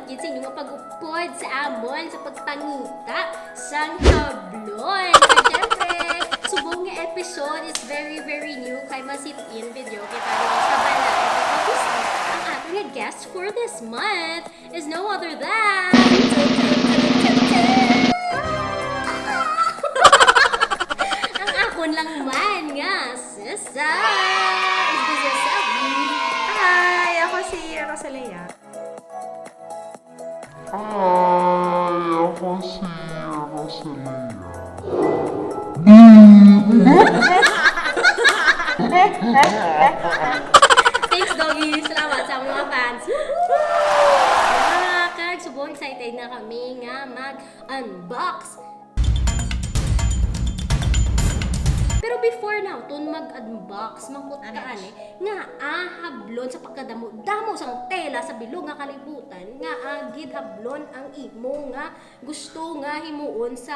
gid sa inyo nga pag-upod sa amon sa pagpangita sang hablon. Kaya syempre, subong nga episode is very new kay masit-in video kita rin sa balay. Ang ating nga guest for this month is no other than ang akon lang man nga sisa. Is this yourself? Hi! Ako si Rosalia. Ay, ako si Rosalia. Thanks, doggy. Salamat sa mga fans. Kag, subong excited na kami nga mag-unbox. Pero before na, tun mag-unbox, mangkot ka ani, nga hablon sa pagkadamo-damo sang tela sa bilog nga kalibutan, nga agid hablon ang imo nga gusto nga himuon sa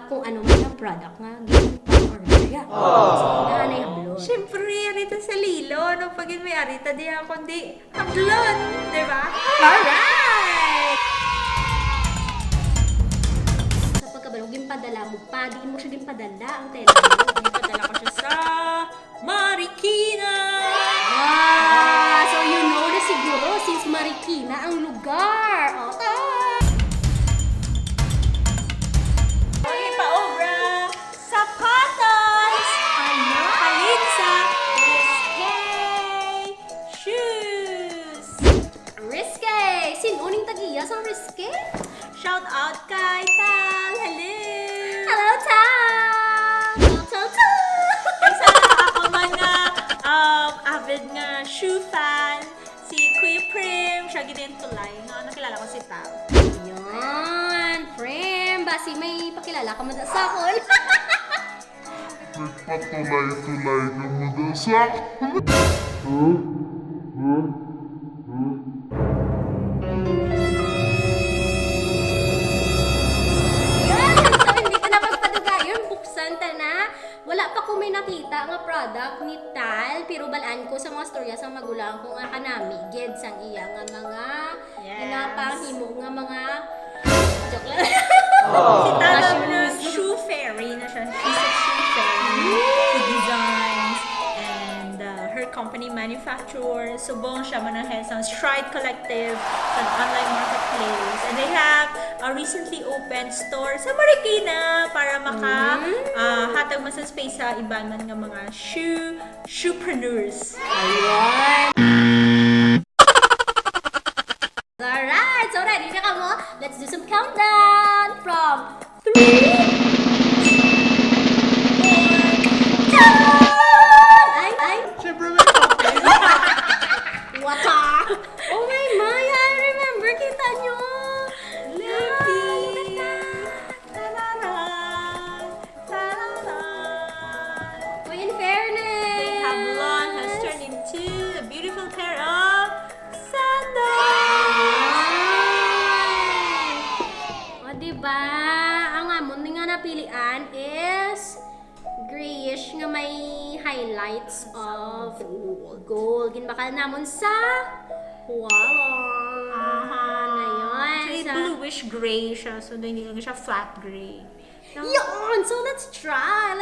kung ano man ang product nga gipang-order ya. Nga anay hablon. Siyempre, arita sa lilo. Nung pagin may arita di ako kundi hablon. Diba? Alright! Sa pagkabalog, ginpadala mo pa, di mo siya ginpadala ang tela mo. Padala ko siya sa Marikina! So you know na siguro since Marikina ang lugar. Okay, pa-obra! Sapatos! Halin sa RISQUE Shoes! Risque! Sinuning tag-iyas ang Risque? Shout out kay Tal! Hello! Hello, Tal! Isa ako man nga avid nga shoe fan, si Kuya Prim, siya gidin tulay nga nakilala ko si Tal. Yan! Prem! Basi may pakilala ka mo sa sakol. Nagpatulay-tulay ka mo daw sa... Yan! So hindi ka na magpadugayon, buksan ta na. Wala pa ko may nakita nga product ni Tal, pero balaan ko sa mga storya sa magulang ko nga kanami, ged sang iya nga mga ginapahimo nga mga joke lang. Si Tal Mga na shoes. shoe fairy na siya. She's a shoe fairy. She designs and her company manufactures. Subong siya manahel sa Stride Collective, an online marketplace. And they have a recently opened store sa Marikina para hatag man sa space sa iban man nga mga shoepreneurs. Ayun! Alright! So ready na ka mo? Let's do some countdown from 3, 4, 2, ay! Siyempre may topic. Wata! Oh my I remember! Kita nyo! Lady! Tararan! Tararan! Uy, in fairness! Hablon has turned into a beautiful pair of sandals! O, diba? Ang amon nga napilian is grayish nga may highlights of gold. Ginbakal namon sa wall. Ngayon. Actually, sa... bluish gray siya. So, hindi lang siya flat gray. Yun! So, let's try.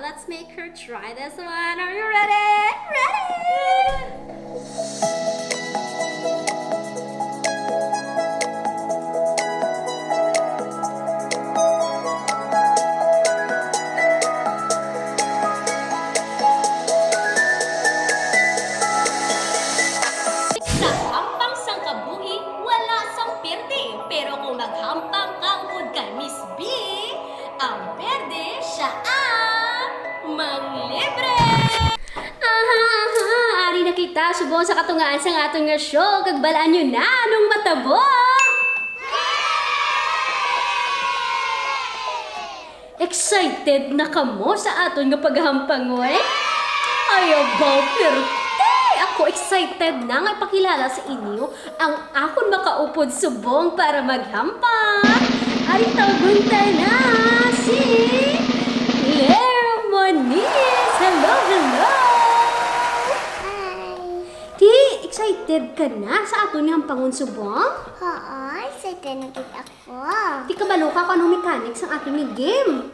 Let's make her try this one. Are you ready? Sa hampang sang kabuhi, wala sang perde. Pero kung maghampang kang ud kay Miss B, ang perde siya ang manglibre. Ari na kita subong sa katungaan sang aton nga show. Kag balaan nyo na anong matabo. Excited na kamo sa aton nga paghampang oy? Ayaw ba, pero ako excited na nga ipakilala sa inyo ang akon makaupod subong para maghampang. Ay tagunta na si Monice. Hello! Hi! Di, excited excited ka na sa ato niyang pangunsubong? Oo, sa Tinukib ako. Di ka balo ka kung anong mechanics ang ato ni game.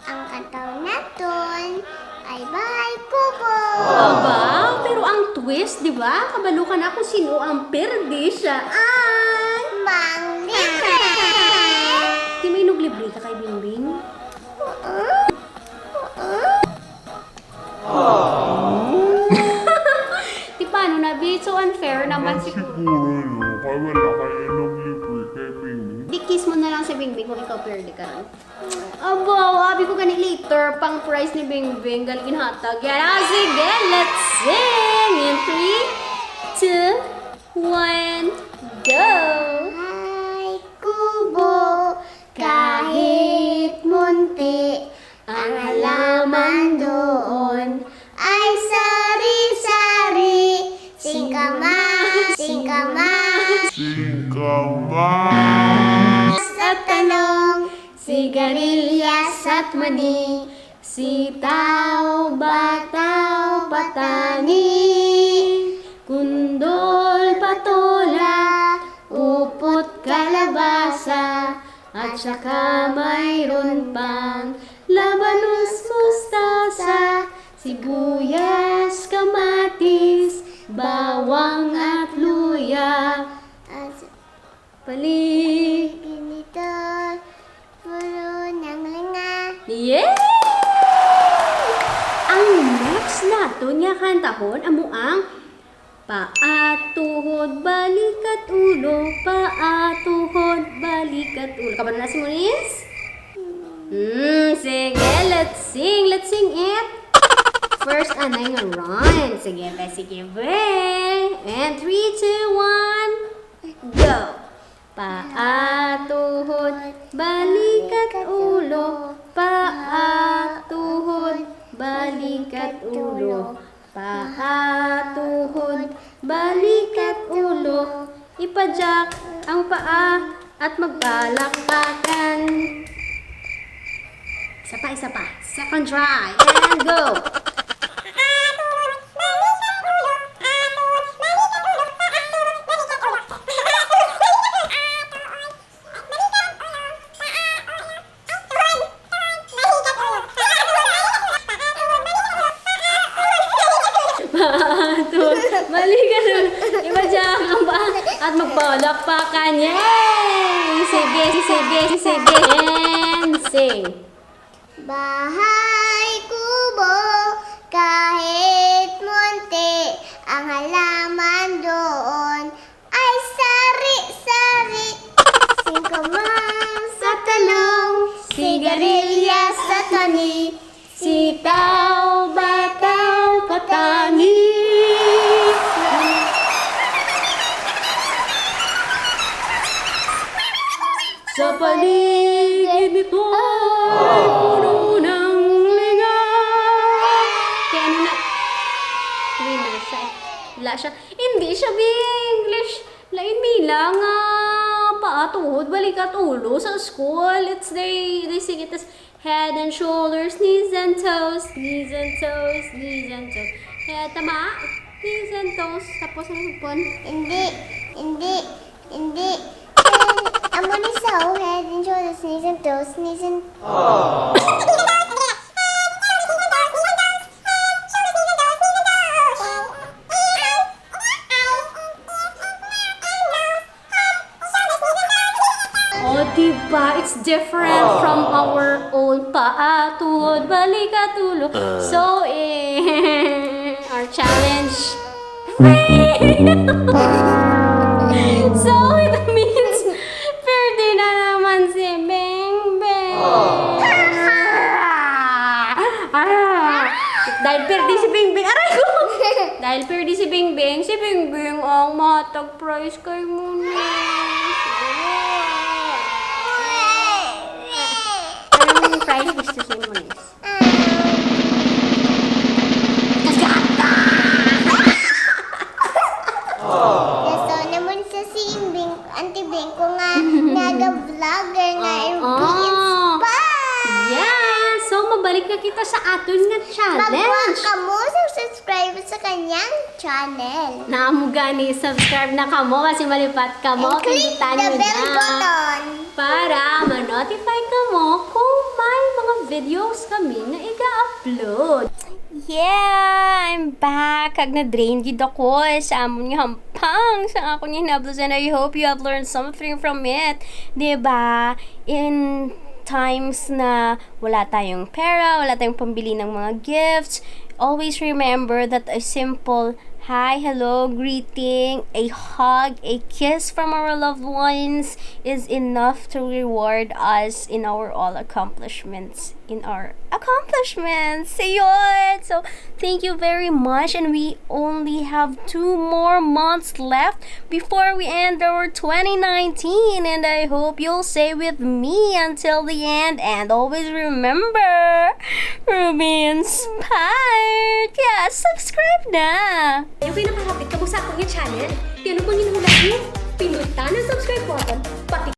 Ang kantaw naton ay Bahay Kubo. Aba, pero ang twist, di ba? Kabalo ka na kung sino ang perdisyaan. Mang libre. Di may nuglibre ka kay Bingbing? Di paano na, Bi? So unfair naman siguro. Siguro no, kaya wala kayo ng libre kay Bing. Di kiss mo na lang si Bingbing kung ikaw perde ka rin. Aba, abi ko gani later pang prize ni Bingbing. Galing hatag yan. Ah, sige, let's sing! In 3, 2, 1, go! Bahay Kubo, kahit munti, ang halaman doon ay sari-sari. Singkamas, singkamas, Singkamas. at tanong, sigarilyas at mani, sitaw, bataw, patani, kundol, patola, upot, kalabasa, at saka mayroon pang labanos, mustasa, sibuyas, kamatis, bawang at luya. Ganito, puro ng linga. Yay! Ang next nato niya kantahon amo ang paatuhod, balikat ulo, paatuhod, balikat ulo. Kabalo na si Monice? Sige, let's sing it. First, anay nga run. Sige, And 3, 2, 1, go! Paatuhod, balikat ulo, paatuhod, balikat ulo, paatuhod, balikat ulo, ipadyak ang paa at magbalakbakan. Isa pa. Second try, and go! Balikan ipadyak ang paa at magbalakbakan. Yay! Sige, and sing. Bahay kubo, kahit munti, ang halaman doon ay sari-sari. Singkamas sa talong, sigarilyas sa tani, sitaw, bataw, patani. Sa paligid nito ay puno ng linga. Kaya ano na? Winner siya eh. Wala siya. Hindi siya English. Lain mila nga. Paatuhod, balikat ulo sa school. They sing it as head and shoulders, knees and toes, knees and toes, knees and toes. Head, tama? Knees and toes. Tapos ano hupon? Hindi. Ang MONICE head and shoulders, knees and toes, knees and... Oh, diba? It's different from our own paatuhod, balikat ulo. So, our challenge So, it means pwede na naman si Beng Beng. Dahil pwede si Beng Beng. Aray ko! Dahil pwede si Beng Beng ang matag prize kay Monice. Anong prize gusto si Monice? Gusto naman sa si Auntie Bing ko nga naga-vlogger nga i-inspire. Yeah! So, mabalik na kita sa aton nga challenge. Magwa ka mo sa subscribe sa sa kanyang channel. Naamugani, subscribe na kamo kasi malipat kamo. And click Pindutan the nyo bell na button. para ma-notify kamo kung may mga videos kami na iga-upload. Yeah! I'm back! Kag na-drain gid ako sa amon nga hampang sa akong hinablos and I hope you have learned something from it. Diba? In times na wala tayong pera, wala tayong pambili ng mga gifts, always remember that a simple hi, hello, greeting, a hug, a kiss from our loved ones is enough to reward us in our all accomplishments. So thank you very much, and we only have 2 more months left before we end our 2019, and I hope you'll stay with me until the end, and always remember, Rubeinspired! Kaya subscribe na! Yung pinakahapit ka mo sa akong channel, kaya ano bang hinuhulat mo? Pindutan ang subscribe button, pati